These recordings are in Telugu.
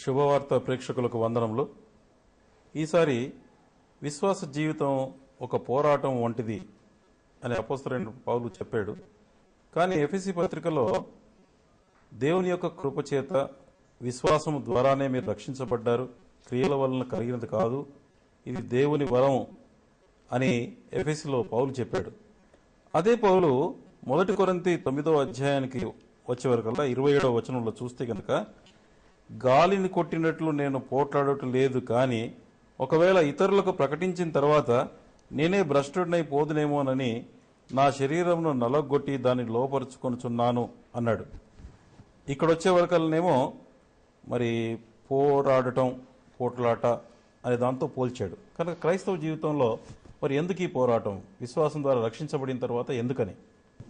శుభవార్త ప్రేక్షకులకు వందనములు. ఈసారి విశ్వాస జీవితం ఒక పోరాటం వంటిది అని అపోస్తలుడైన పౌలు చెప్పాడు. కానీ ఎఫెసీ పత్రికలో దేవుని యొక్క కృపచేత విశ్వాసం ద్వారానే మీరు రక్షించబడ్డారు, క్రియల వలన కలిగినది కాదు, ఇది దేవుని వరం అని ఎఫెసీలో పౌలు చెప్పాడు. అదే పౌలు 1 కొరింథీ 9వ అధ్యాయానికి వచ్చే వరకల్లా 27వ వచనంలో చూస్తే కనుక, గాలిని కొట్టినట్లు నేను పోట్లాడటం లేదు, కానీ ఒకవేళ ఇతరులకు ప్రకటించిన తర్వాత నేనే భ్రష్టుడినై పోదునేమోనని నా శరీరంను నలగొట్టి దాన్ని లోపరుచుకొనుచున్నాను అన్నాడు. ఇక్కడ వచ్చే వరకల్నేమో మరి పోరాడటం, పోట్లాట అనే దాంతో పోల్చాడు. కనుక క్రైస్తవ జీవితంలో మరి ఎందుకు ఈ పోరాటం? విశ్వాసం ద్వారా రక్షించబడిన తర్వాత ఎందుకని?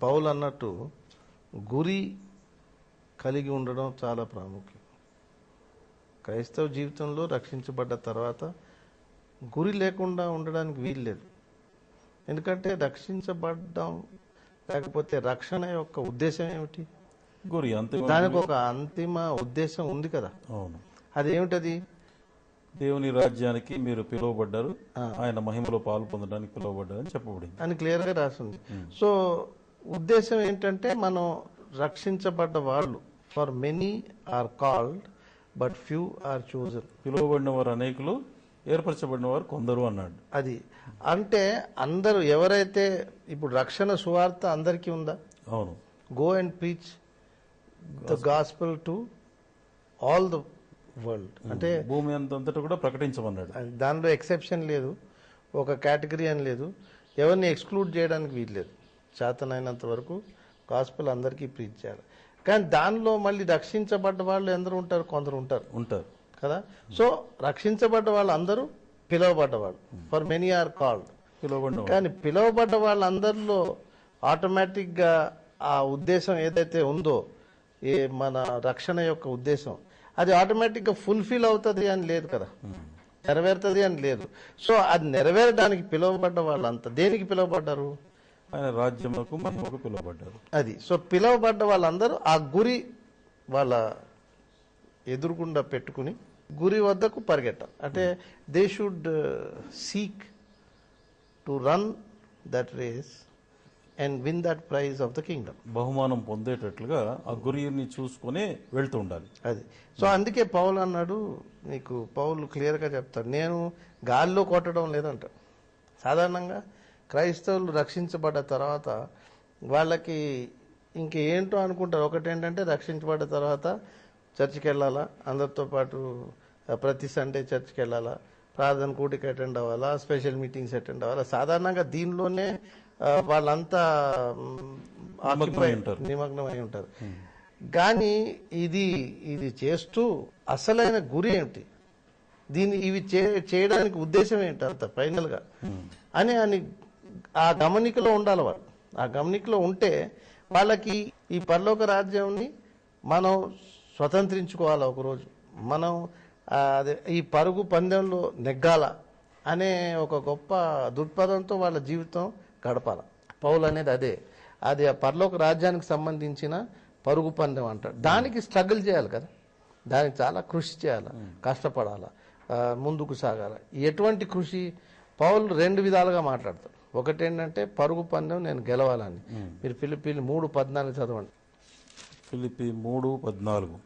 పౌలు అన్నట్టు గురి కలిగి ఉండడం చాలా ప్రాముఖ్యం. క్రైస్తవ జీవితంలో రక్షించబడ్డ తర్వాత గురి లేకుండా ఉండడానికి వీల్లేదు. ఎందుకంటే రక్షించబడ్డం లేకపోతే రక్షణ యొక్క ఉద్దేశం ఏమిటి? గురి, దానికి ఒక అంతిమ ఉద్దేశం ఉంది కదా. అవును. అదేమిటది? దేవుని రాజ్యానికి మీరు పిలువబడ్డారు, ఆయన మహిమలో పాలు పొందడానికి పిలువబడ్డారని చెప్పబడింది అని క్లియర్ గా రాసింది. సో ఉద్దేశం ఏంటంటే, మనం రక్షించబడ్డ వాళ్ళు, for many are called but few are chosen. పిలువబడిన వారు అనేకులు, ఏర్పరచబడిన వారు కొందరు అన్నాడు. అది అంటే అందరూ ఎవరైతే, ఇప్పుడు రక్షణ సువార్త అందరికీ ఉందా? అవును. Go and preach the gospel to all the world. అంటే భూమి అంతటా కూడా ప్రకటించమన్నాడు. దానిలో ఎక్సెప్షన్ లేదు, ఒక కేటగిరీ అని లేదు, ఎవరిని ఎక్స్క్లూడ్ చేయడానికి వీల్లేదు. చేతనైనంత వరకు గాస్పెల్ అందరికీ ప్రీచ్ చేయాలి. కానీ దానిలో మళ్ళీ రక్షించబడ్డ వాళ్ళు ఎందరూ ఉంటారు? కొందరు ఉంటారు కదా. సో రక్షించబడ్డ వాళ్ళు అందరూ పిలువబడ్డవాళ్ళు, ఫర్ మెనీ ఆర్ కాల్డ్. కానీ పిలువబడ్డ వాళ్ళందరిలో ఆటోమేటిక్గా ఆ ఉద్దేశం ఏదైతే ఉందో, మన రక్షణ యొక్క ఉద్దేశం, అది ఆటోమేటిక్గా ఫుల్ఫిల్ అవుతుంది అని లేదు కదా, నెరవేరుతుంది అని లేదు. సో అది నెరవేరడానికి పిలువబడ్డ వాళ్ళంతా దేనికి పిలువబడ్డారు? ఆయన రాజ్యములకు మహిమకు పిలువబడ్డారు. అది. సో పిలువబడ్డ వాళ్ళందరూ ఆ గురి వాళ్ళ ఎదురుగుండా పెట్టుకుని గురి వద్దకు పరిగెట్టాలి. అంటే they should seek to run that race and win that prize of the kingdom. బహుమానం పొందేటట్లుగా ఆ గురిని చూసుకుని వెళ్తూ ఉండాలి. అది. సో అందుకే పౌలు అన్నాడు, నీకు పౌలు క్లియర్గా చెప్తాడు, నేను గాల్లో కొట్టడం లేదంటాడు. సాధారణంగా క్రైస్తవులు రక్షించబడ్డ తర్వాత వాళ్ళకి ఇంకేంటో అనుకుంటారు. ఒకటేంటంటే, రక్షించబడ్డ తర్వాత చర్చికి వెళ్ళాలా, అందరితో పాటు ప్రతి సండే చర్చికి వెళ్ళాలా, ప్రార్థన కూటికి అటెండ్ అవ్వాలా, స్పెషల్ మీటింగ్స్ అటెండ్ అవ్వాలా. సాధారణంగా దీనిలోనే వాళ్ళంతా నిమగ్నమై ఉంటారు. కానీ ఇది చేస్తూ అసలైన గురి ఏమిటి, ఇవి చేయడానికి ఉద్దేశం ఏంటి అంత ఫైనల్ గా అని ఆ గమనికలో ఉండాలి వాళ్ళు. ఆ గమనికలో ఉంటే వాళ్ళకి ఈ పరలోక రాజ్యాన్ని మనం స్వతంత్రించుకోవాలి. ఒకరోజు మనం ఈ పరుగు పందెంలో నెగ్గాల అనే ఒక గొప్ప దృక్పథంతో వాళ్ళ జీవితం గడపాల. పౌలు అనేది అది ఆ పరలోక రాజ్యానికి సంబంధించిన పరుగు పందెం అంటారు. దానికి స్ట్రగుల్ చేయాలి కదా, దానికి చాలా కృషి చేయాలి, కష్టపడాలి, ముందుకు సాగాలి. ఎటువంటి కృషి? పౌలు 2 విధాలుగా మాట్లాడతాడు. ఒకటేంటంటే పరుగు పందెం నేను గెలవాలని. మీరు ఫిలిప్పీ 3:14 చదవండి. ఫిలిప్పీ 3:14.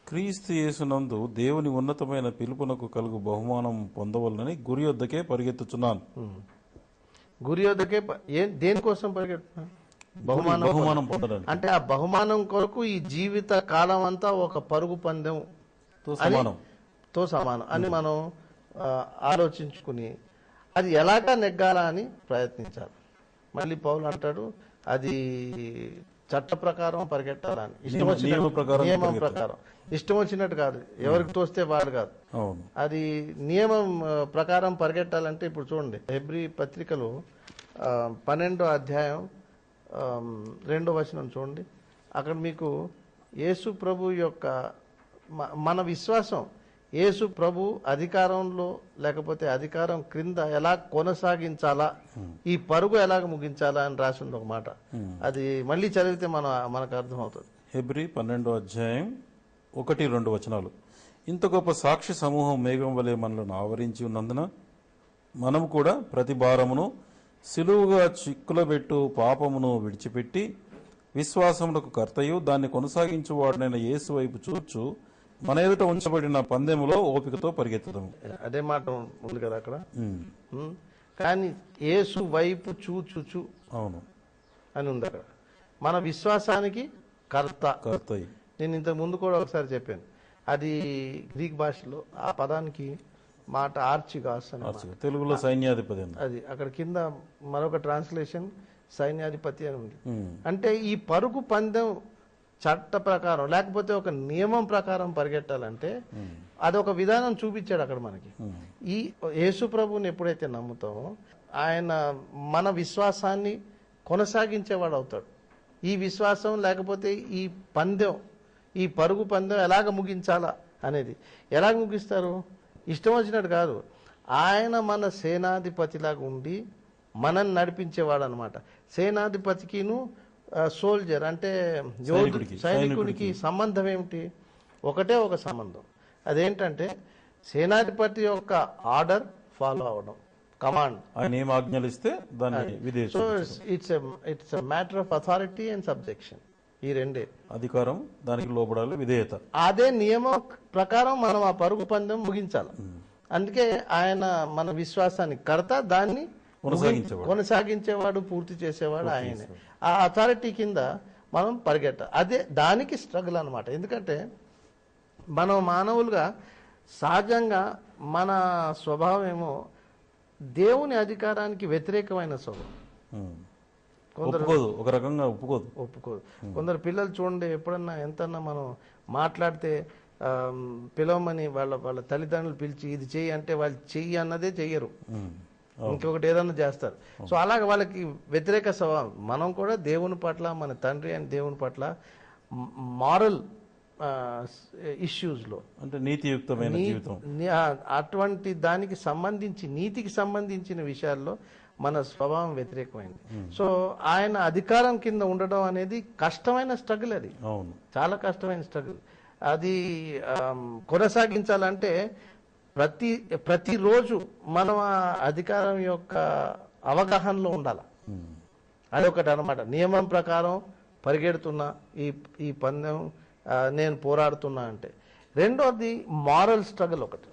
క్రీస్తు యేసునందు దేవుని ఉన్నతమైన పిలుపునకు కలుగు బహుమానం పొందవలనని గురి వద్దకే పరిగెత్తుచున్నాను. గురి వద్దకే దేనికోసం పరిగెత్తున్నా? బహుమానం పొందడానికి. అంటే ఆ బహుమానం కొరకు ఈ జీవిత కాలం అంతా ఒక పరుగు పందెం తో సమానం అని మనం ఆలోచించుకుని అది ఎలాగా నెగ్గాలా అని ప్రయత్నించాలి. మళ్ళీ పౌలు అంటాడు, అది చట్ట ప్రకారం పరిగెట్టాలని, నియమం ప్రకారం, ఇష్టం వచ్చినట్టు కాదు, ఎవరికి తోస్తే వాడు కాదు. అది నియమం ప్రకారం పరిగెట్టాలంటే, ఇప్పుడు చూడండి, హెబ్రీ పత్రికలో 12వ అధ్యాయం 2వ వచనం చూడండి. అక్కడ మీకు యేసు ప్రభు యొక్క మన విశ్వాసం, యేసు ప్రభు అధికారంలో లేకపోతే అధికారం క్రింద ఎలా కొనసాగించాలా, ఈ పరుగు ఎలాగ ముగించాలా అని రాసింది ఒక మాట. అది మళ్ళీ చదివితే మనకు అర్థమవుతుంది. హెబ్రీ 12వ అధ్యాయం 1-2 వచనాలు. ఇంత గొప్ప సాక్షి సమూహం మేఘం వలె మనలను ఆవరించి ఉన్నందున మనము కూడా ప్రతి భారమును సిలువుగా చిక్కులబెట్టు పాపమును విడిచిపెట్టి విశ్వాసములకు కర్తయు దాన్ని కొనసాగించువాడనైన యేసు వైపు చూచు మన ఎదుట ఉంచబడిన పందెములో ఓపికతో పరిగెత్తదము. అదే మాట ఉంది కదా అక్కడ. కానీ యేసు వైపు చూచు అవును అని ఉంది అక్కడ. మన విశ్వాసానికి కర్తయ్య. నేను ఇంతకు ముందు కూడా ఒకసారి చెప్పాను, అది గ్రీక్ భాషలో ఆ పదానికి మాట ఆర్చిగాస్ అని, తెలుగులో సైన్యాధిపతి. అది అక్కడ కింద మరొక ట్రాన్స్లేషన్ సైన్యాధిపతి అని ఉంది. అంటే ఈ పరుగు పందెం చట్ట ప్రకారం లేకపోతే ఒక నియమం ప్రకారం పరిగెట్టాలంటే అదొక విధానం చూపించాడు అక్కడ మనకి. ఈ యేసు ప్రభువుని ఎప్పుడైతే నమ్ముతామో ఆయన మన విశ్వాసాన్ని కొనసాగించేవాడు అవుతాడు. ఈ విశ్వాసం లేకపోతే ఈ పందెం, ఈ పరుగు పందెం ఎలాగ ముగించాలా అనేది. ఎలాగ ముగిస్తారు? ఇష్టం వచ్చినట్టు కాదు. ఆయన మన సేనాధిపతిలాగా ఉండి మనల్ని నడిపించేవాడు అనమాట. సేనాధిపతికిను సోల్జర్ అంటే సైనికుడికి సంబంధం ఏమిటి? ఒకటే ఒక సంబంధం. అదేంటంటే సేనాధిపతి యొక్క ఆర్డర్ ఫాలో అవడం, కమాండ్. ఆయన ఏం ఆజ్ఞలిస్తే దాన్ని. So it's matter of authority and subjection. ఈ రెండే. అధికారం, దానికి లోబడాలి, విధేయత. అదే నియమం ప్రకారం మనం ఆ పరుగు పందెం ముగించాలి. అందుకే ఆయన మన విశ్వాసానికి కర్త, దాన్ని కొనసాగించేవాడు, పూర్తి చేసేవాడు ఆయనే. ఆ అథారిటీ కింద మనం పరిగెట్టాలి. అదే దానికి స్ట్రగుల్ అనమాట. ఎందుకంటే మనం మానవులుగా సహజంగా మన స్వభావం ఏమో దేవుని అధికారానికి వ్యతిరేకమైన స్వభావం. ఒక రకంగా ఒప్పుకోదు. కొందరు పిల్లలు చూడండి, ఎప్పుడన్నా ఎంతన్నా మనం మాట్లాడితే పిలవమని వాళ్ళ తల్లిదండ్రులు పిలిచి ఇది చెయ్యి అంటే వాళ్ళు చెయ్యి అన్నదే చెయ్యరు, ఇంకొకటి ఏదన్నా చేస్తారు. సో అలాగే వాళ్ళకి వ్యతిరేక స్వభావం. మనం కూడా దేవుని పట్ల, మన తండ్రి అని దేవుని పట్ల మారల్ ఇష్యూస్లో అంటే నీతియుక్తమైన జీవితం, అటువంటి దానికి సంబంధించి, నీతికి సంబంధించిన విషయాల్లో మన స్వభావం వ్యతిరేకమైంది. సో ఆయన అధికారం కింద ఉండడం అనేది కష్టమైన స్ట్రగుల్. అది చాలా కష్టమైన స్ట్రగుల్. అది కొనసాగించాలంటే ప్రతిరోజు మనం ఆ అధికారం యొక్క అవగాహనలో ఉండాలి. అదొకటి అనమాట. నియమం ప్రకారం పరిగెడుతున్నా, ఈ పందెం నేను పోరాడుతున్నా అంటే. రెండోది మారల్ స్ట్రగుల్. ఒకటి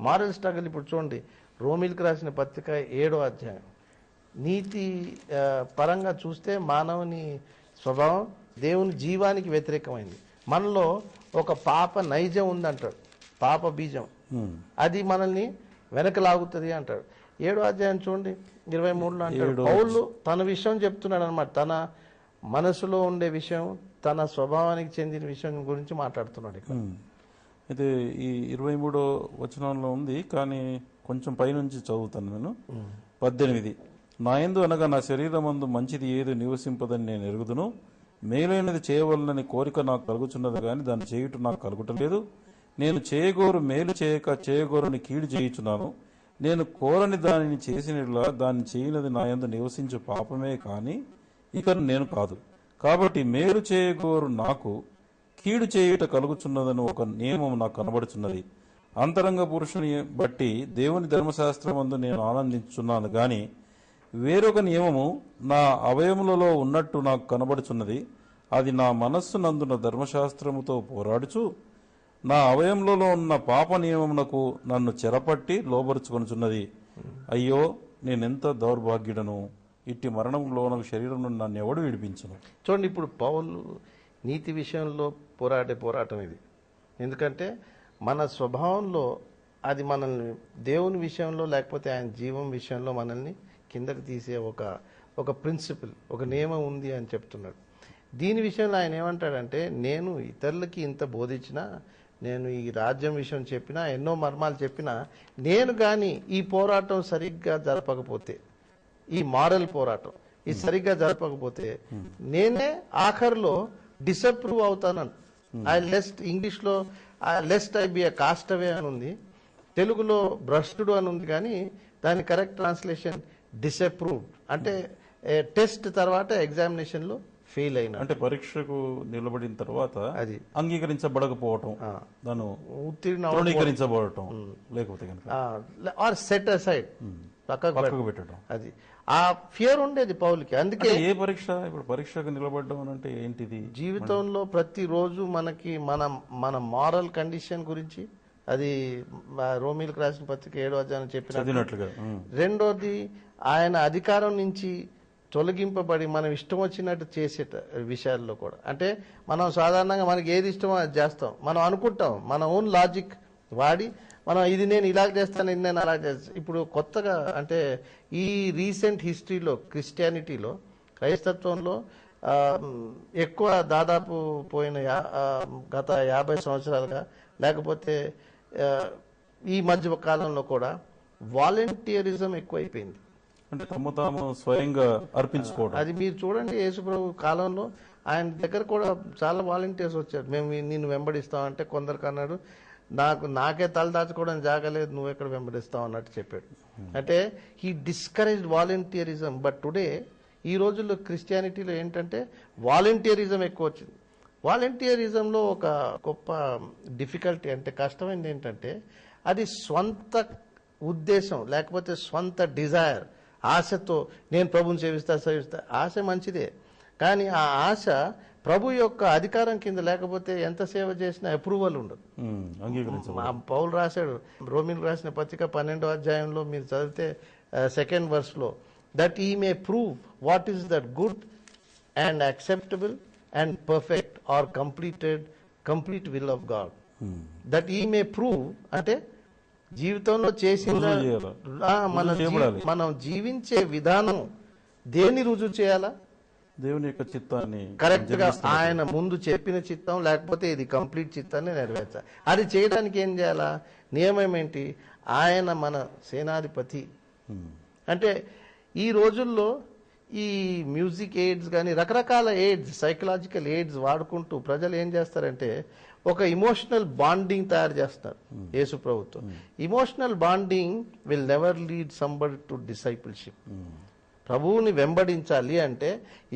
మారల్ స్ట్రగుల్. ఇప్పుడు చూడండి, రోమిల్కి రాసిన పత్రిక 7వ అధ్యాయం. నీతి పరంగా చూస్తే మానవుని స్వభావం దేవుని జీవానికి వ్యతిరేకమైంది. మనలో ఒక పాప నైజం ఉందంటాడు, పాప బీజం. అది మనల్ని వెనక లాగుతుంది అంటాడు. 7వ అధ్యాయం చూడండి 23లో అంటాడు. పౌలు తన విషయం చెప్తున్నాడు అనమాట. తన మనసులో ఉండే విషయం, తన స్వభావానికి చెందిన విషయం గురించి మాట్లాడుతున్నాడు ఇక్కడ. అయితే ఈ 23వ వచనంలో ఉంది, కానీ కొంచెం పైనుంచి చదువుతాను నేను. 18. నా యందు అనగా నా శరీరమందు మంచిది ఏది నివసింపదని నేను ఎరుగుదును. మేలైనది చేయవలనని కోరిక నాకు కలుగుచున్నది, కానీ దాన్ని చేయుట నాకు కలుగుటలేదు. నేను చేయగోరు మేలు చేయక చేయగోరుని కీడు చేయుచున్నాను. నేను కోరని దానిని చేసినట్లా దాన్ని చేయనది నా యందు నివసించు పాపమే కాని ఇక నేను కాదు. కాబట్టి మేలు చేయగోరు నాకు కీడు చేయుట కలుగుచున్నదని ఒక నియమం నాకు కనబడుచున్నది. అంతరంగ పురుషుని బట్టి దేవుని ధర్మశాస్త్రమందు నేను ఆనందించున్నాను, గాని వేరొక నియమము నా అవయములలో ఉన్నట్టు నాకు కనబడుచున్నది. అది నా మనస్సు నందున ధర్మశాస్త్రముతో పోరాడుచు నా అవయములలో ఉన్న పాప నియమమునకు నన్ను చెరపట్టి లోబరుచుకొనుచున్నది. అయ్యో, నేనెంత దౌర్భాగ్యుడను! ఇట్టి మరణంలోనకు శరీరం నుండి నన్ను ఎవడు విడిపించును. చూడండి, ఇప్పుడు పౌలు నీతి విషయంలో పోరాడే పోరాటం ఇది. ఎందుకంటే మన స్వభావంలో అది మనల్ని దేవుని విషయంలో లేకపోతే ఆయన జీవం విషయంలో మనల్ని కిందకి తీసే ఒక ప్రిన్సిపల్, ఒక నియమం ఉంది అని చెప్తున్నాడు. దీని విషయంలో ఆయన ఏమంటాడంటే, నేను ఇతరులకి ఇంత బోధించినా, నేను ఈ రాజ్యం విషయం చెప్పినా, ఎన్నో మర్మాలు చెప్పినా, నేను కానీ ఈ పోరాటం సరిగ్గా జరపకపోతే, ఈ మారల్ పోరాటం ఇది సరిగ్గా జరపకపోతే నేనే ఆఖరిలో డిసప్రూవ్ అవుతానని. ఇంగ్లీష్లో లెస్ట్ ఐ బి ఎ కాస్టవే అని ఉంది, తెలుగులో భ్రష్టుడు అని ఉంది, కానీ దాని కరెక్ట్ ట్రాన్స్లేషన్ డిసప్రూవ్డ్. అంటే టెస్ట్ తర్వాత ఎగ్జామినేషన్లో ఫెయిల్ అయినా అంటే పరీక్షకు నిలబడిన తర్వాత అది అంగీకరించబడకపోవటం, దాన్ని ఉత్తీర్ణ తృణీకరించబడటం, లేకపోతే కనుక ఆర్ సెట్ అసైడ్ పక్కకు పెట్టడం. అది ఆ ఫియర్ ఉండేది పౌలుకి. అందుకే అంటే ఏ పరీక్ష, ఇప్పుడు పరీక్షకు నిలబడడం అని అంటే ఏంటిది? జీవితంలో ప్రతిరోజు మనకి మన మారల్ కండిషన్ గురించి, అది రోమిలకు రాసిన పత్రిక 7వ అధ్యాయం చదివినట్లుగా. రెండోది ఆయన అధికారం నుంచి తొలగింపబడి మనం ఇష్టం వచ్చినట్టు చేసే విషయాల్లో కూడా, అంటే మనం సాధారణంగా మనకి ఏది ఇష్టమో అది చేస్తాం, మనం అనుకుంటాం, మన ఓన్ లాజిక్ వాడి మనం ఇది నేను ఇలాగ చేస్తాను, ఇది నేను అలా చేస్తాను. ఇప్పుడు కొత్తగా అంటే ఈ రీసెంట్ హిస్టరీలో క్రిస్టియానిటీలో, క్రైస్తత్వంలో ఎక్కువ దాదాపు పోయిన గత 50 సంవత్సరాలుగా, లేకపోతే ఈ మధ్య కాలంలో కూడా వాలంటీరిజం ఎక్కువైపోయింది. అంటే తమ తాము స్వయంగా అర్పించుకోవడం. అది మీరు చూడండి, యేసుప్రభు కాలంలో ఆయన దగ్గర కూడా చాలా వాలంటీర్స్ వచ్చారు. మేము నిన్ను వెంబడిస్తామంటే కొందరికి అన్నాడు, నాకే తల దాచుకోవడం జాగలేదు, నువ్వు ఎక్కడ వెంబడిస్తావు అన్నట్టు చెప్పాడు. అంటే he discouraged volunteerism. But today ఈ రోజుల్లో క్రిస్టియానిటీలో ఏంటంటే వాలంటీరిజం ఎక్కువ వచ్చింది. వాలంటీరిజంలో ఒక గొప్ప డిఫికల్టీ అంటే కష్టమైంది ఏంటంటే, అది స్వంత ఉద్దేశం లేకపోతే స్వంత డిజైర్, ఆశతో నేను ప్రభుని సేవిస్తా. ఆశ మంచిదే, కానీ ఆ ఆశ ప్రభు యొక్క అధికారం కింద లేకపోతే ఎంత సేవ చేసినా అప్రూవల్ ఉండదు. పౌలు రాశాడు, రోమిలకు రాసిన పత్రిక 12వ అధ్యాయంలో మీరు చదివితే 2nd verse that ye may prove what is that good and acceptable and perfect or complete will of God. That ye may prove అంటే జీవితంలో చేసిన మనం జీవించే విధానం దేన్ని రుజువు చేయాలా? దేవుని యొక్క చిత్తాన్ని కరెక్ట్ గా ఆయన ముందు చెప్పిన చిత్తం, లేకపోతే ఇది కంప్లీట్ చిత్తాన్ని నెరవేర్చాలి. అది చేయడానికి ఏం చేయాలా? నియమం ఏంటి? ఆయన మన సేనాధిపతి. అంటే ఈ రోజుల్లో ఈ మ్యూజిక్ ఎయిడ్స్ కానీ రకరకాల ఎయిడ్స్, సైకలాజికల్ ఎయిడ్స్ వాడుకుంటూ ప్రజలు ఏం చేస్తారంటే ఒక ఇమోషనల్ బాండింగ్ తయారు చేస్తారు యేసు ప్రభుత్వం. Emotional bonding will never lead somebody to discipleship. ప్రభువుని వెంబడించాలి అంటే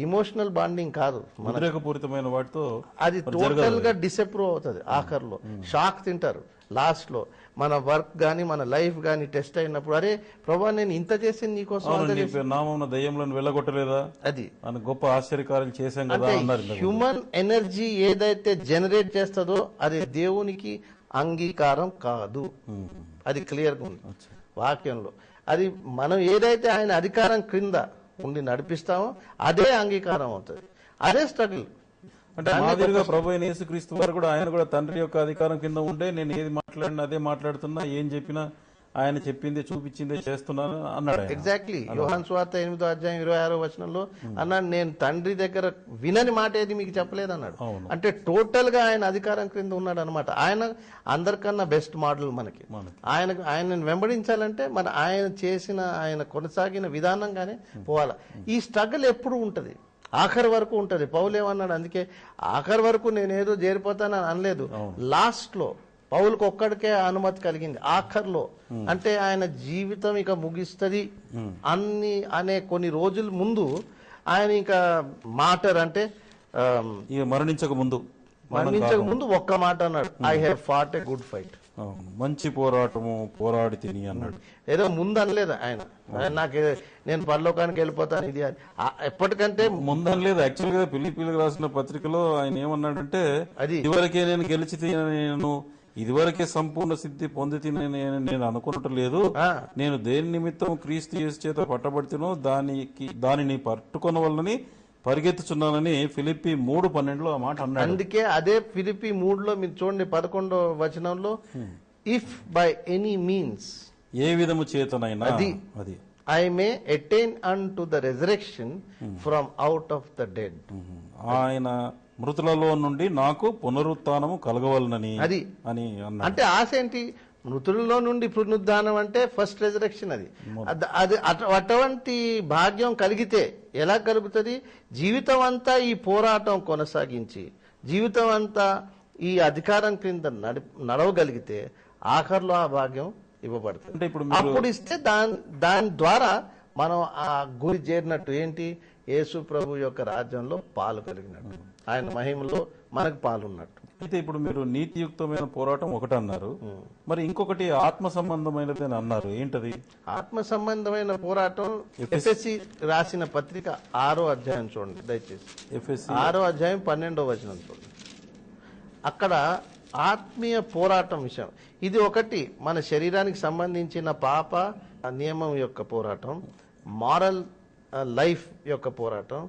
ఇమోషనల్ బాండింగ్ కాదు, ఉద్రేకపూరితమైన వాటితో అది టోటల్ గా డిసప్రూవ్ అవుతుంది. ఆఖర్లో షాక్ తింటారు. లాస్ట్ లో మన వర్క్ గానీ మన లైఫ్ గానీ టెస్ట్ అయినప్పుడు, అరే ప్రభా నేను ఇంత చేసింది నీకోసం, నామమున దయ్యములను వెళ్ళగొట్టలేదా, అది గొప్ప ఆశ్చర్యకార్యాలు చేశాం కదా అన్నారు. హ్యూమన్ ఎనర్జీ ఏదైతే జనరేట్ చేస్తుందో అది దేవునికి అంగీకారం కాదు. అది క్లియర్ గా ఉంది వాక్యంలో. అది మనం ఏదైతే ఆయన అధికారం క్రింద ఉండి నడిపిస్తామో అదే అంగీకారం అవుతుంది, అదే స్ట్రగుల్. అంటే మాదిరిగా ప్రభు అయిన యేసుక్రీస్తు వారు కూడా, ఆయన కూడా తండ్రి యొక్క అధికారం కింద ఉండే నేను ఏది మాట్లాడినా అదే మాట్లాడుతున్నా, ఏం చెప్పినా ఆయన చెప్పింది చూపించిందే చేస్తున్నాను అన్నాడు. ఎగ్జాక్ట్లీ. యోహాను సువార్త 8వ అధ్యాయం 26వ వచనంలో అన్నాడు, నేను తండ్రి దగ్గర వినని మాట ఏది మీకు చెప్పలేదు అన్నాడు. అంటే టోటల్ గా ఆయన అధికారం క్రింద ఉన్నాడు అనమాట. ఆయన అందరికన్నా బెస్ట్ మోడల్ మనకి. ఆయనను వెంబడించాలంటే ఆయన చేసిన, ఆయన కొనసాగిన విధానంగానే పోవాలా. ఈ స్ట్రగుల్ ఎప్పుడు ఉంటది, ఆఖరి వరకు ఉంటది. పౌలు ఏమన్నాడు, అందుకే ఆఖరి వరకు నేనేదో చేరిపోతానని అనలేదు. లాస్ట్ లో పౌలుకు ఒక్కడికే అనుమతి కలిగింది, ఆఖర్లో. అంటే ఆయన జీవితం ఇక ముగిస్తుంది అనే కొన్ని రోజుల ముందు ఆయన ఇంకా మాటర్ అంటే మరణించక ముందు ఒక్క మాట అన్నాడు, I have fought a good fight. మంచి పోరాటము పోరాడి తిని అన్నాడు. ఏదో ముందు అనలేదు ఆయన, నేను పరలోకానికి వెళ్ళిపోతాను ఇది ఎప్పటికంటే ముందనలేదు. యాక్చువల్ గా ఫిలిప్పీలకు రాసిన పత్రికలో ఆయన ఏమన్నాడంటే, అది ఇదివరకే నేను గెలిచి నేను ఇదివరకే సంపూర్ణ సిద్ధి పొంది తినని నేను అనుకున్నట్టు లేదు, నేను దేని నిమిత్తం క్రీస్తు యేసు చేత పట్టబడితేనో దానిని పట్టుకున్న వల్లని పరిగెత్తుచున్నానని ఫిలిప్పి 3:12 ఆ మాట అన్నాడు. అందుకే అదే ఫిలిప్పి 3లో మీరు చూడండి 11వ వచనంలో, ఇఫ్ బై ఎనీ మీన్స్, ఏ విధము చేతనైనా, అది I may attain unto the resurrection from out of the dead, ఆయన మృతులలో నుండి నాకు పునరుత్థానము కలగవలనని అది అని అన్నాడు. అంటే ఆశ ఏంటి? మృతులలో నుండి పునరుద్ధానం అంటే ఫస్ట్ రెజరెక్షన్. అది అటువంటి భాగ్యం కలిగితే ఎలా కలుగుతుంది? జీవితం అంతా ఈ పోరాటం కొనసాగించి, జీవితం అంతా ఈ అధికారం క్రింద నడవగలిగితే ఆఖర్లో ఆ భాగ్యం ఇవ్వబడుతుంది. అప్పుడు ఇస్తే దాని ద్వారా మనం ఆ గురి చేరినట్టు. ఏంటి? యేసు ప్రభు యొక్క రాజ్యంలో పాలు కలిగినట్టు, ఆయన మహిమలో మనకు పాలున్నట్టు. అయితే ఇప్పుడు మీరు నీతియుక్తమైన పోరాటం ఒకటి అన్నారు, మరి ఇంకొకటి ఆత్మ సంబంధమైనది అని అన్నారు, ఏంటది? ఆత్మ సంబంధమైన పోరాటం ఎఫెసీ రాసిన పత్రిక 6వ అధ్యాయం చూడండి దయచేసి. ఎఫెసీ 6వ అధ్యాయం 12వ వచనం చూడండి. అక్కడ ఆత్మీయ పోరాటం విషయం ఇది ఒకటి, మన శరీరానికి సంబంధించిన పాప నియమం యొక్క పోరాటం, మారల్ లైఫ్ యొక్క పోరాటం.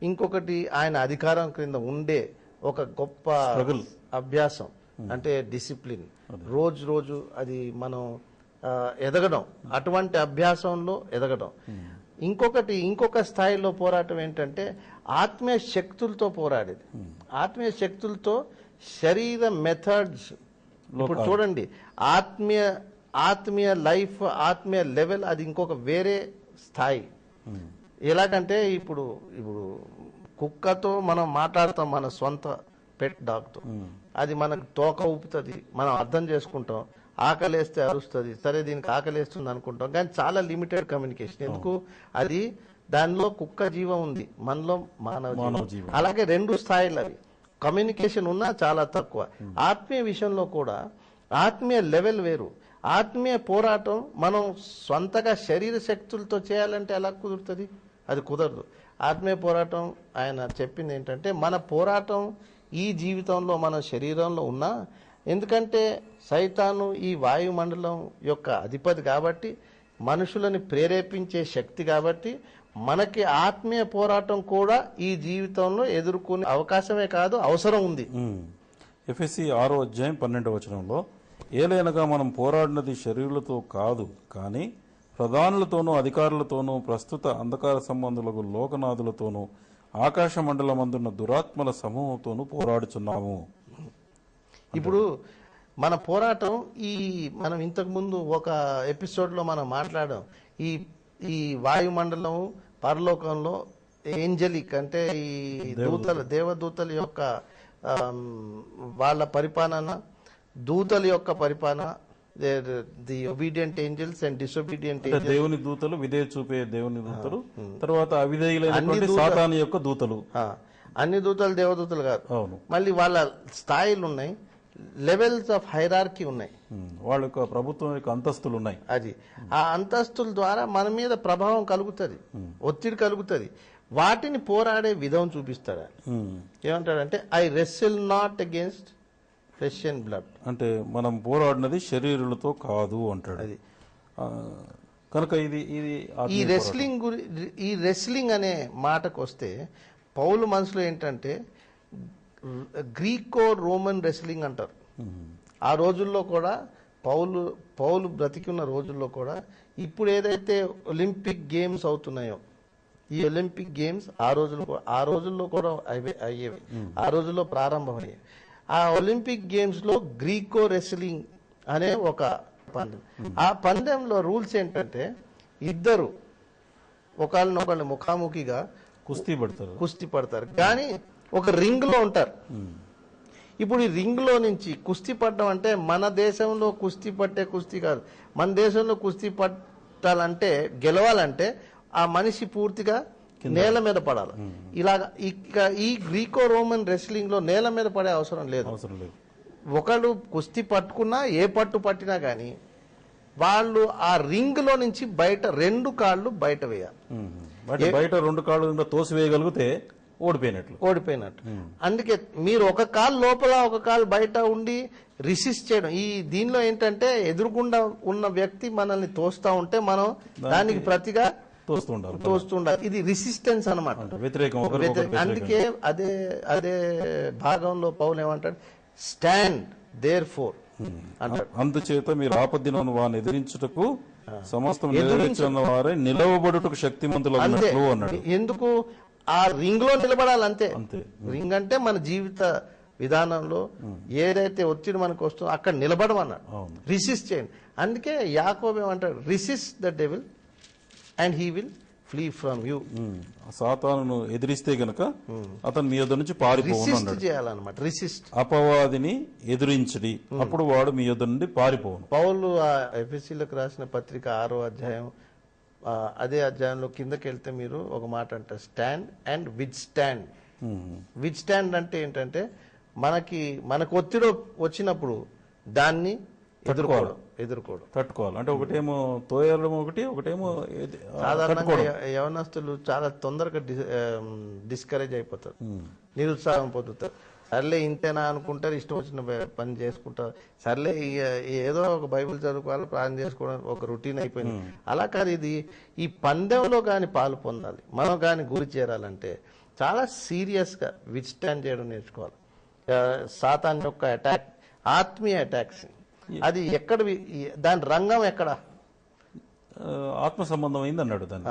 ఇంకొకటి ఆయన అధికారం క్రింద ఉండే ఒక గొప్ప అభ్యాసం, అంటే డిసిప్లిన్, రోజు అది మనం ఎదగడం, అటువంటి అభ్యాసంలో ఎదగడం. ఇంకొక స్థాయిలో పోరాటం ఏంటంటే ఆత్మీయ శక్తులతో పోరాడేది. ఆత్మీయ శక్తులతో శరీర మెథడ్స్. ఇప్పుడు చూడండి, ఆత్మీయ లైఫ్, ఆత్మీయ లెవెల్ అది ఇంకొక వేరే స్థాయి. ఎలాగంటే ఇప్పుడు కుక్కతో మనం మాట్లాడతాం, మన సొంత పెట్ డాగ్తో. అది మనకు తోక ఊపుతుంది, మనం అర్థం చేసుకుంటాం, ఆకలేస్తే అరుస్తుంది, సరే దీనికి ఆకలేస్తుంది అనుకుంటాం, కానీ చాలా లిమిటెడ్ కమ్యూనికేషన్. ఎందుకు? అది దానిలో కుక్క జీవం ఉంది, మనలో మానవ జీవం. అలాగే 2 స్థాయిలు అవి, కమ్యూనికేషన్ ఉన్నా చాలా తక్కువ. ఆత్మీయ విషయంలో కూడా ఆత్మీయ లెవెల్ వేరు. ఆత్మీయ పోరాటం మనం సొంతగా శరీర శక్తులతో చేయాలంటే ఎలా కుదురుతుంది? అది కుదరదు. ఆత్మీయ పోరాటం ఆయన చెప్పింది ఏంటంటే మన పోరాటం ఈ జీవితంలో మన శరీరంలో ఉన్నా, ఎందుకంటే సైతాను ఈ వాయుమండలం యొక్క అధిపతి కాబట్టి, మనుషులని ప్రేరేపించే శక్తి కాబట్టి, మనకి ఆత్మీయ పోరాటం కూడా ఈ జీవితంలో ఎదుర్కొనే అవకాశమే కాదు, అవసరం ఉంది. ఎఫెసీ 6వ అధ్యాయం 12వ వచనంలో, ఏలైనగా మనం పోరాడినది శరీరులతో కాదు, కానీ ప్రధానులతోనూ అధికారులతోనూ ప్రస్తుత అంధకార సంబంధులకు లోకనాథులతోనూ ఆకాశ మండలమందున్న దురాత్మల సమూహంతోనూ పోరాడుచున్నాము. ఇప్పుడు మన పోరాటం మనం ఇంతకు ముందు ఒక ఎపిసోడ్లో మనం మాట్లాడాం, ఈ వాయుమండలం పరలోకంలో ఏంజలిక్ అంటే ఈ దేవదూతల యొక్క వాళ్ళ పరిపాలన, దూతల యొక్క పరిపాలన, the obedient angels and disobedient angels. దేవుని దూతలు, విధేయ చూపే దేవుని దూతలు, తర్వాత అవిధేయులైనటువంటి సాతాను యొక్క దూతలు. అన్ని దూతలు దేవదూతలు కాదు. అవును. మళ్ళీ వాళ్ళ స్థాయిలు ఉన్నాయి, లెవెల్స్ ఆఫ్ హైరార్కీ ఉన్నాయి, వాళ్ళ యొక్క ప్రభుత్వం యొక్క అంతస్తులు ఉన్నాయి. అది ఆ అంతస్తుల ద్వారా మన మీద ప్రభావం కలుగుతుంది, ఒత్తిడి కలుగుతుంది. వాటిని పోరాడే విధం చూపిస్తాడు. ఏమంటాడంటే I wrestle not against flesh and blood, అంటే మనం పోరాడినది శరీరులతో కాదు అంటాడు. అది కనుక ఇది ఈ రెస్లింగ్ అనే మాటకు వస్తే పౌలు మనసులో ఏంటంటే గ్రీకో రోమన్ రెస్లింగ్ అంటారు. ఆ రోజుల్లో కూడా పౌలు బ్రతికున్న రోజుల్లో కూడా ఇప్పుడు ఏదైతే ఒలింపిక్ గేమ్స్ అవుతున్నాయో, ఈ ఒలింపిక్ గేమ్స్ ఆ రోజుల్లో కూడా అయ్యేవి, ఆ రోజుల్లో ప్రారంభమయ్యాయి. ఆ ఒలింపిక్ గేమ్స్ లో గ్రీకో రెస్లింగ్ అనే ఒక పందెం. ఆ పందెంలో రూల్స్ ఏంటంటే ఇద్దరు ఒకళ్ళనొకళ్ళు ముఖాముఖిగా కుస్తీ పడతారు, కానీ ఒక రింగ్ లో ఉంటారు. ఇప్పుడు ఈ రింగ్ లో నుంచి కుస్తీ పడడం అంటే మన దేశంలో కుస్తీ పట్టే కుస్తీ కాదు. మన దేశంలో కుస్తీ పట్టాలంటే, గెలవాలంటే ఆ మనిషి పూర్తిగా నేల మీద పడాలి. ఇలాగా ఈ గ్రీకో రోమన్ రెస్లింగ్ లో నేల మీద పడే అవసరం లేదు. ఒకళ్ళు కుస్తీ పట్టుకున్నా, ఏ పట్టు పట్టినా గానీ వాళ్ళు ఆ రింగ్ లో నుంచి బయట 2 కాళ్ళు బయట వేయాలి. బయట 2 కాళ్ళు తోసివేయగలిగితే ఓడిపోయినట్లు. అందుకే మీరు ఒక కాలు లోపల ఒక కాలు బయట ఉండి రిసిస్ట్ చేయడం. దీనిలో ఏంటంటే ఎదురుగుండా ఉన్న వ్యక్తి మనల్ని తోస్తా ఉంటే మనం దానికి ప్రతిగా తోస్తుండాలి. ఇది రెసిస్టెన్స్ అన్నమాట, వ్యతిరేకం. అందుకే అదే భాగంలో పౌలు ఏమంటాడు, స్టాండ్ దేర్ ఫోర్ అంటాడు. అందుచేత మీరు ఆపద్దినను వారిని ఎదిరించుటకు సమస్తం నెరవేర్చున్న వారే నిలవబడుటకు శక్తిమంతులగునట్లు అన్నాడు. ఎందుకు? ఆ రింగ్ లో నిలబడాలి, అంతే. రింగ్ అంటే మన జీవిత విధానంలో ఏదైతే ఒత్తిడి మనకు వస్తుందో అక్కడ నిలబడమన్నాడు, రిసిస్ట్ చేయండి. అందుకే యాకోబు ఏమంటాడు, resist the devil and he will flee from you. సాతానును ఎదిరిస్తే గనక అతను మీ యొద్ద నుంచి పారిపోవును చేయాలన్నమాట. రిసిస్ట్, అపవాదిని ఎదిరించడి, అప్పుడు వాడు మీ యొద్ద నుండి పారిపోవును. పౌలు ఆ ఎఫెసీలకు రాసిన పత్రిక 6వ అధ్యాయం అదే అధ్యాయంలో కిందకి వెళ్తే మీరు ఒక మాట అంటారు, stand and with stand. With stand అంటే ఏంటంటే మనకు ఒత్తిడి వచ్చినప్పుడు దాన్ని ఎదుర్కోవడం. తట్టుకోవాలి అంటే ఒకటేమో తోయడం, ఒకటేమో సాధారణంగా యవనస్తులు చాలా తొందరగా డిస్కరేజ్ అయిపోతారు, నిరుత్సాహం పొందుతారు. సర్లే ఇంతేనా అనుకుంటారు, ఇష్టం వచ్చిన పని చేసుకుంటారు. సర్లే ఏదో ఒక బైబిల్ చదువుకోవాలి, ప్రార్థన చేసుకోవడం ఒక రొటీన్ అయిపోయింది. అలా కాదు, ఈ పందెంలో కానీ పాలు పొందాలి, మనం కానీ గురి చేరాలంటే చాలా సీరియస్గా విత్ స్టాండ్ చేయడం నేర్చుకోవాలి. సాతాన్ యొక్క అటాక్, ఆత్మీయ అటాక్స్, అది ఎక్కడ, దాని రంగం ఎక్కడ, ఆత్మ సంబంధం అయింది అన్నాడు దాన్ని.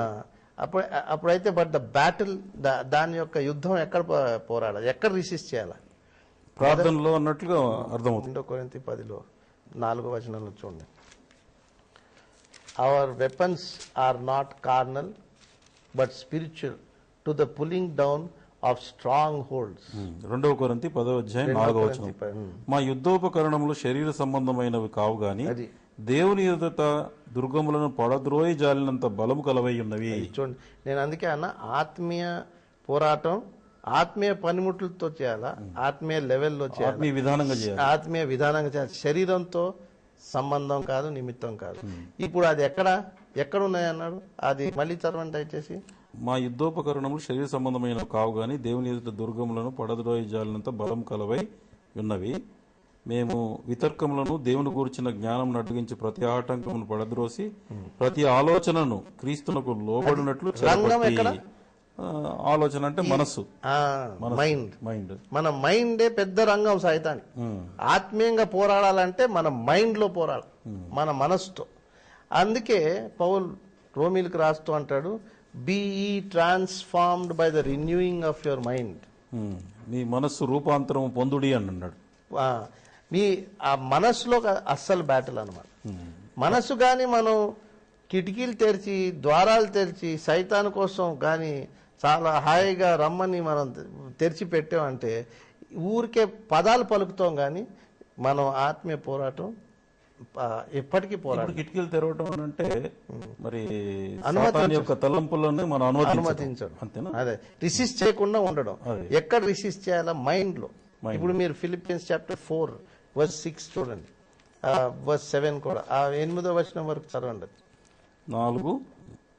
అప్పుడైతే బట్ ద బ్యాటిల్, దాని యొక్క యుద్ధం ఎక్కడ పోరాడాలి, ఎక్కడ రిసిస్ట్ చేయాలి, ప్రార్థనలో అన్నట్లుగా అర్థమవుతుంది. 2 కొరింథీ 10:4 చూడండి. Our weapons are not carnal but spiritual to the pulling down of strongholds. 2 కొరింథీ 10:4. మా యుద్ధోపకరణములు శరీర సంబంధమైనవి కావు గాని దేవుని ఎదుట దుర్గములను పడద్రోయి జాలినంత బలము కలవై ఉన్నవి. చూడండి, నేను అందుకే అన్న ఆత్మీయ పోరాటం ఆత్మీయ పనిముట్లతో చేయాలా, ఆత్మీయ లెవెల్లో చేయాలి, ఆత్మీయ విధానంగా చేయాలి. శరీరంతో సంబంధం కాదు, నిమిత్తం కాదు. ఇప్పుడు అది ఎక్కడ ఉన్నాయన్నాడు, అది మళ్ళీ చదవండి దయచేసి. మా యుద్ధోపకరణములు శరీర సంబంధమైనవి కావు గాని దేవుని ఎదుట దుర్గములను పడద్రోయి జాలినంత బలం కలవై ఉన్నవి. మేము వితర్కములను దేవుని గూర్చిన జ్ఞానం అడ్డగించి ప్రతి ఆటంకమును పడద్రోసి ప్రతి ఆలోచనను క్రీస్తునకు లోబడినట్లు ఆలోచన అంటే మనస్సు, మైండ్. మన మైండే పెద్ద రంగం సైతానికి. ఆత్మీయంగా పోరాడాలంటే మన మైండ్ లో పోరాడాలి, మన మనస్సుతో. అందుకే పౌలు రోమీలకు రాస్తూ అంటాడు, be transformed by the renewing of your mind. మీ మనస్సు రూపాంతరం పొందుడి అని అన్నాడు. మీ ఆ మనస్సులో అస్సలు బ్యాటిల్ అన్నమాట. మనస్సు కానీ మనం కిటికీలు తెరిచి ద్వారాలు తెరిచి సైతాను కోసం కానీ చాలా హాయిగా రమ్మని మనం తెరిచి పెట్టామంటే ఊరికే పదాలు పలుకుతాం, కానీ మనం ఆత్మీయ పోరాటం ఎప్పటికీ పోరాటం. కిటికీలు తెరవడం అంటే మరి యొక్క తలంపులను మనం అనుమతించడం, అంతేనా? అదే రిసిస్ట్ చేయకుండా ఉండడం. ఎక్కడ రిసిస్ట్ చేయాలా? మైండ్ లో. ఇప్పుడు మీరు ఫిలిపియన్స్ చాప్టర్ 4:6 చూడండి, verse 7 కూడా, 8వ వచనం వరకు చదవండి. 4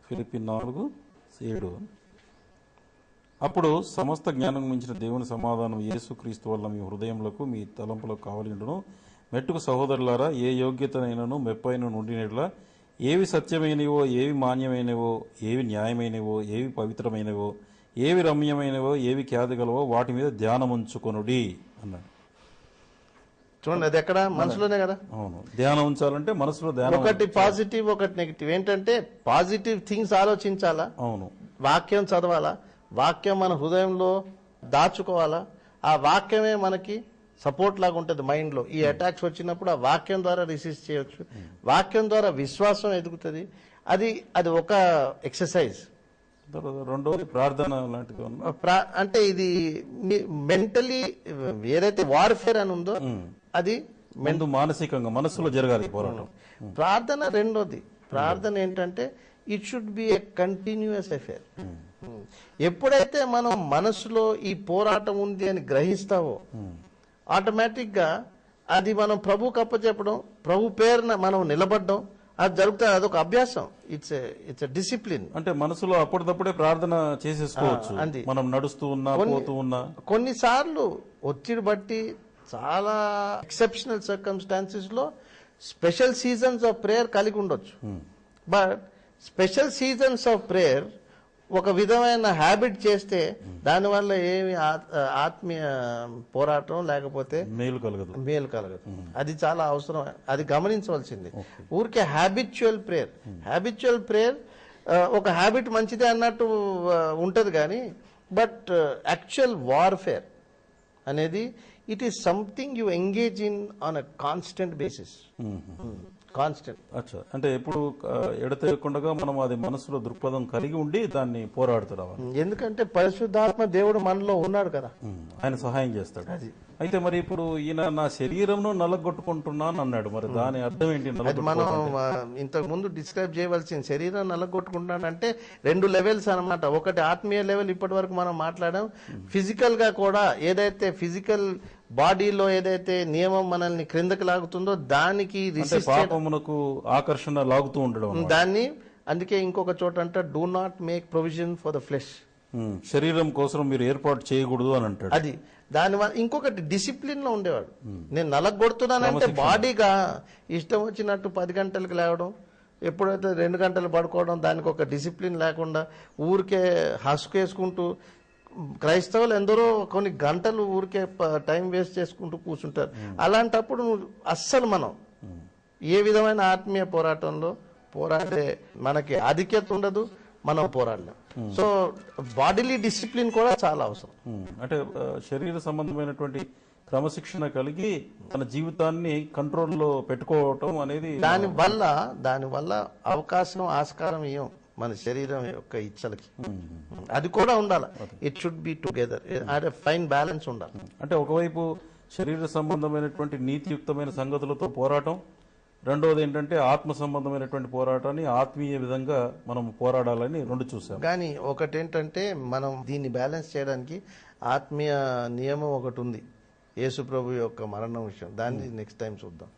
ఫిలిప్పీయులు 4:7. అప్పుడు సమస్త జ్ఞానం మించిన దేవుని సమాధానం యేసుక్రీస్తు వల్ల మీ హృదయములకు మీ తలంపులకు కావలిండును. మెట్టుకు సహోదరులారా, ఏ యోగ్యతనైనను మెప్పైన నుండినట్లా ఏవి సత్యమైనవో, ఏవి మాన్యమైనవో, ఏవి న్యాయమైనవో, ఏవి పవిత్రమైనవో, ఏవి రమ్యమైనవో, ఏవి ఖ్యాతి గలవో వాటి మీద ధ్యానం ఉంచుకొనుడి అన్నాడు. చూడండి, అది ఎక్కడ? మనసులోనే కదా. అవును, ధ్యానం ఉంచాలంటే మనసులో ధ్యానం. ఒకటి పాజిటివ్, ఒకటి నెగిటివ్. ఏంటంటే పాజిటివ్ థింగ్స్ ఆలోచించాలా, అవును, వాక్యం చదవాలా, వాక్యం మన హృదయంలో దాచుకోవాలా. ఆ వాక్యమే మనకి సపోర్ట్ లాగా ఉంటుంది మైండ్ లో. ఈ అటాక్స్ వచ్చినప్పుడు ఆ వాక్యం ద్వారా రిసిస్ట్ చేయొచ్చు, వాక్యం ద్వారా విశ్వాసం ఎదుగుతుంది. అది ఒక ఎక్సర్సైజ్. రెండోది ప్రార్థన లాంటిది. అంటే ఇది మెంటలీ ఏదైతే వార్ఫేర్ అని ఉందో అది మానసికంగా మనసులో జరగాలి పోరాటం. ప్రార్థన రెండోది. ప్రార్థన ఏంటంటే it should be a continuous affair. ఎప్పుడైతే మనం మనసులో ఈ పోరాటం ఉంది అని గ్రహిస్తావో ఆటోమేటిక్ గా అది మనం ప్రభుకి అప్పచెప్పడం, ప్రభు పేరున మనం నిలబడడం, అది జరుగుతుంది. అదొక అభ్యాసం. It's discipline. అంటే మనసులో అప్పటిదప్పుడే ప్రార్థన చేసేసుకోవచ్చు. మనం నడుస్తూ ఉన్నా, పోతూ ఉన్నా. కొన్నిసార్లు ఒత్తిడి బట్టి చాలా ఎక్సెప్షనల్ సర్కమ్స్టాన్సెస్ లో స్పెషల్ సీజన్స్ ఆఫ్ ప్రేయర్ కలిగి ఉండొచ్చు. But special seasons of prayer ఒక విధమైన హ్యాబిట్ చేస్తే దానివల్ల ఏమి ఆత్మీయ పోరాటం లేకపోతే మేలు కలగదు. అది చాలా అవసరం, అది గమనించవలసింది. ఊరికే హ్యాబిచువల్ ప్రేయర్ ఒక హ్యాబిట్ మంచిదే అన్నట్టు ఉంటది కానీ, బట్ యాక్చువల్ వార్ఫేర్ అనేది it is something you engage in on a constant basis. Constant. అచ్చా, అంటే ఎప్పుడు ఎడతెగకుండా మనం అది మనసులో దృక్పథం కలిగి ఉండి దాన్ని పోరాడుతూ రావాలి. ఎందుకంటే పరిశుద్ధాత్మ దేవుడు మనలో ఉన్నాడు కదా, ఆయన సహాయం చేస్తాడు. అది అయితే మరి ఇప్పుడు ఈయన నా శరీరంను నలగొట్టుకుంటున్నాను అన్నాడు, మరి దాని అర్థం ఏంటి? అది మనం ఇంతకు ముందు డిస్క్రైబ్ చేయవలసిన శరీరం నలగొట్టుకుంటానంటే 2 లెవెల్స్ అన్నమాట. ఒకటి ఆత్మీయ లెవెల్, ఇప్పటి వరకు మనం మాట్లాడాం. ఫిజికల్ గా కూడా ఏదైతే ఫిజికల్ బాడీలో ఏదైతే నియమం మనల్ని క్రిందకి లాగుతుందో దానికి పాపమునకు ఆకర్షణ లాగుతూ ఉండడం, దాన్ని అందుకే ఇంకొక చోట అంట do not make provision for the flesh, శరీరం కోసం మీరు ఏర్పాటు చేయకూడదు అని అంటాడు. అది దానివల్ల ఇంకొకటి డిసిప్లిన్ లో ఉండేవాడు. నేను నలగొడుతున్నానంటే బాడీగా ఇష్టం వచ్చినట్టు 10 గంటలకు లేవడం, ఎప్పుడైతే 2 గంటలు పడుకోవడం, దానికి ఒక డిసిప్లిన్ లేకుండా ఊరికే హసుకేసుకుంటూ, క్రైస్తవులు ఎందరో కొన్ని గంటలు ఊరికే టైం వేస్ట్ చేసుకుంటూ కూర్చుంటారు. అలాంటప్పుడు అస్సలు మనం ఏ విధమైన ఆత్మీయ పోరాటంలో పోరాడే మనకి ఆధిక్యత ఉండదు, మనం పోరాడలేం. సో బాడీలీ డిసిప్లిన్ కూడా చాలా అవసరం. అంటే శరీర సంబంధమైనటువంటి క్రమశిక్షణ కలిగి తన జీవితాన్ని కంట్రోల్లో పెట్టుకోవటం అనేది దానివల్ల అవకాశం ఆస్కారం ఇవ్వం మన శరీరం యొక్క ఇచ్చలకి. అది కూడా ఉండాలి. ఇట్ షుడ్ బి టుగెదర్, అదే ఫైన్ బ్యాలెన్స్ ఉండాలి. అంటే ఒకవైపు శరీర సంబంధమైనటువంటి నీతియుక్తమైన సంగతులతో పోరాటం, రెండవది ఏంటంటే ఆత్మ సంబంధమైనటువంటి పోరాటాన్ని ఆత్మీయ విధంగా మనం పోరాడాలని 2 చూసాం. కానీ ఒకటేంటంటే మనం దీన్ని బ్యాలెన్స్ చేయడానికి ఆత్మీయ నియమం ఒకటి ఉంది, యేసు ప్రభు యొక్క మరణం విషయం. దాన్ని నెక్స్ట్ టైం చూద్దాం.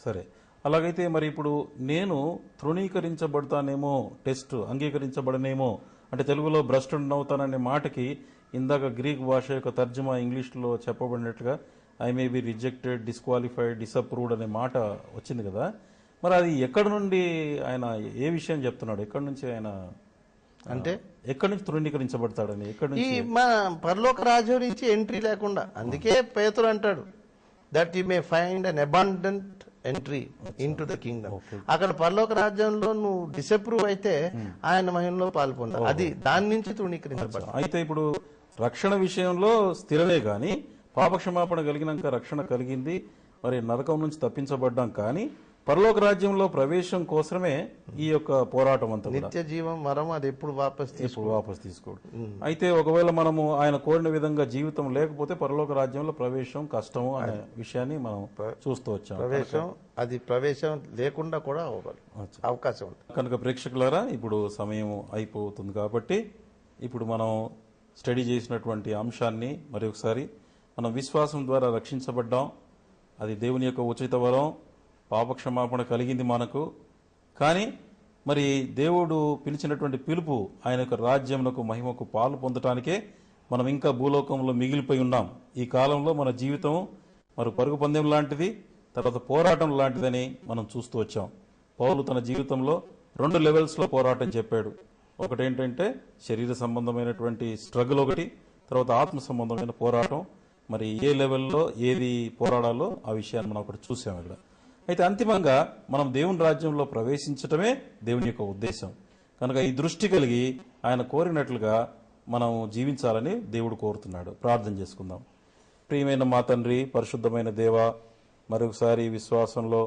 సరే, అలాగైతే మరి ఇప్పుడు నేను తృణీకరించబడతానేమో, టెస్ట్ అంగీకరించబడనేమో, అంటే తెలుగులో భ్రష్టుడనవుతాననే మాటకి ఇందాక గ్రీక్ భాష యొక్క తర్జుమా ఇంగ్లీష్లో చెప్పబడినట్టుగా I may be rejected, disqualified, disapproved అనే మాట వచ్చింది కదా. మరి అది ఎక్కడి నుండి ఆయన ఏ విషయం చెప్తున్నాడు? ఎక్కడి నుంచి ఆయన అంటే ఎక్కడి నుంచి తృణీకరించబడతాడని, ఎక్కడి నుంచి? మన పరలోక రాజ్యం నుంచి ఎంట్రీ లేకుండా. అందుకే పేతురు అంటాడు that you may find an abundant entry in to the Kingdom. అక్కడ పరలోక రాజ్యంలో నువ్వు డిసప్రూవ్ అయితే ఆయన మహిమలో పాల్పొందావు. అది దాని నుంచి తృణీకరించబడ్డా. అయితే ఇప్పుడు రక్షణ విషయంలో స్థిరమే గాని, పాపక్షమాపణ కలిగినాక రక్షణ కలిగింది, మరి నరకం నుంచి తప్పించబడ్డాం. కానీ పరలోక రాజ్యంలో ప్రవేశం కోసమే ఈ యొక్క పోరాటం అంతా. నిత్య జీవం వరం అది ఎప్పుడు వాపస్ తీసుకోడు. అయితే ఒకవేళ మనము ఆయన కోరిన విధంగా జీవితం లేకపోతే పరలోక రాజ్యంలో ప్రవేశం కష్టము అనే విషయాన్ని మనం చూస్తూ వచ్చాం. ప్రవేశం లేకుండా కూడా అవకాశం ఉంది. కనుక ప్రేక్షకులారా, ఇప్పుడు సమయం అయిపోతుంది కాబట్టి ఇప్పుడు మనం స్టడీ చేసినటువంటి అంశాన్ని మరి ఒకసారి, మనం విశ్వాసం ద్వారా రక్షించబడ్డాం, అది దేవుని యొక్క ఉచిత వరం, పాపక్షమాపణ కలిగింది మనకు. కానీ మరి దేవుడు పిలిచినటువంటి పిలుపు ఆయన యొక్క రాజ్యమునకు మహిమకు పాలు పొందటానికే మనం ఇంకా భూలోకంలో మిగిలిపోయి ఉన్నాం. ఈ కాలంలో మన జీవితం మరి పరుగు పందెం లాంటిది, తర్వాత పోరాటం లాంటిదని మనం చూస్తూ వచ్చాం. పౌలు తన జీవితంలో 2 లెవెల్స్లో పోరాటం చెప్పాడు. ఒకటేంటంటే శరీర సంబంధమైనటువంటి స్ట్రగుల్ ఒకటి, తర్వాత ఆత్మ సంబంధమైన పోరాటం. మరి ఏ లెవెల్లో ఏది పోరాడాలో ఆ విషయాన్ని మనం ఒకటి చూసాం ఇక్కడ. అయితే అంతిమంగా మనం దేవుని రాజ్యంలో ప్రవేశించటమే దేవుని యొక్క ఉద్దేశం. కనుక ఈ దృష్టి కలిగి ఆయన కోరినట్లుగా మనం జీవించాలని దేవుడు కోరుతున్నాడు. ప్రార్థన చేసుకుందాం. ప్రియమైన మా తండ్రి, పరిశుద్ధమైన దేవ, మరొకసారి విశ్వాసంలో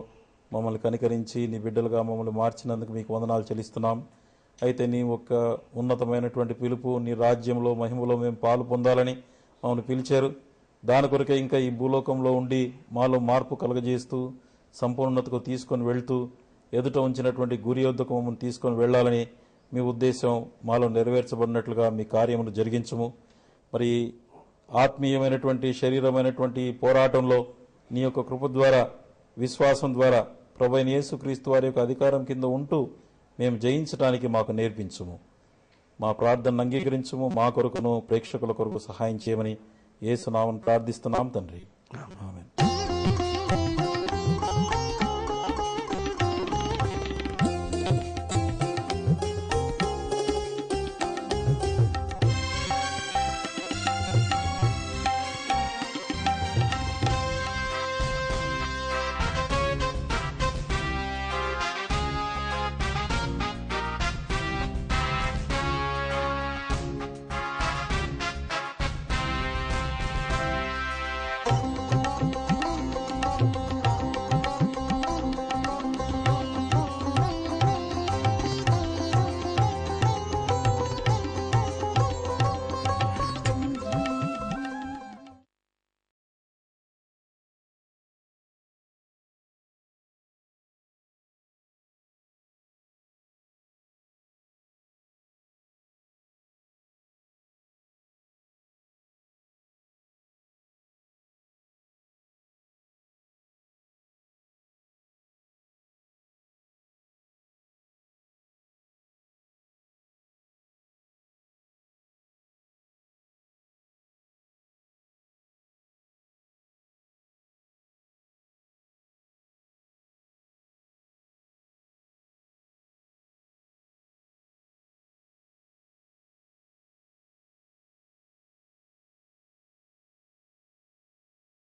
మమ్మల్ని కనికరించి నీ బిడ్డలుగా మమ్మల్ని మార్చినందుకు మీకు వందనాలు చెల్లిస్తున్నాం. అయితే నీ యొక్క ఉన్నతమైనటువంటి పిలుపు, నీ రాజ్యంలో మహిమలో మేము పాలు పొందాలని మమ్మల్ని పిలిచారు. దాని కొరకే ఇంకా ఈ భూలోకంలో ఉండి మాలో మార్పు కలుగజేస్తూ సంపూర్ణతకు తీసుకొని వెళ్తూ ఎదుట ఉంచినటువంటి గురి యొద్దకు మమ్మల్ని తీసుకొని వెళ్లాలని మీ ఉద్దేశం మాలో నెరవేర్చబడినట్లుగా మీ కార్యమును జరిగించము. మరి ఆత్మీయమైనటువంటి శరీరమైనటువంటి పోరాటంలో నీ యొక్క కృప ద్వారా, విశ్వాసం ద్వారా ప్రభువైన యేసుక్రీస్తు వారి యొక్క అధికారం కింద ఉంటూ మేము జయించడానికి మాకు నేర్పించుము. మా ప్రార్థనను అంగీకరించుము. మా కొరకును ప్రేక్షకుల కొరకు సహాయం చేయమని యేసు నామమున ప్రార్థిస్తున్నాం తండ్రి. ఆమేన్.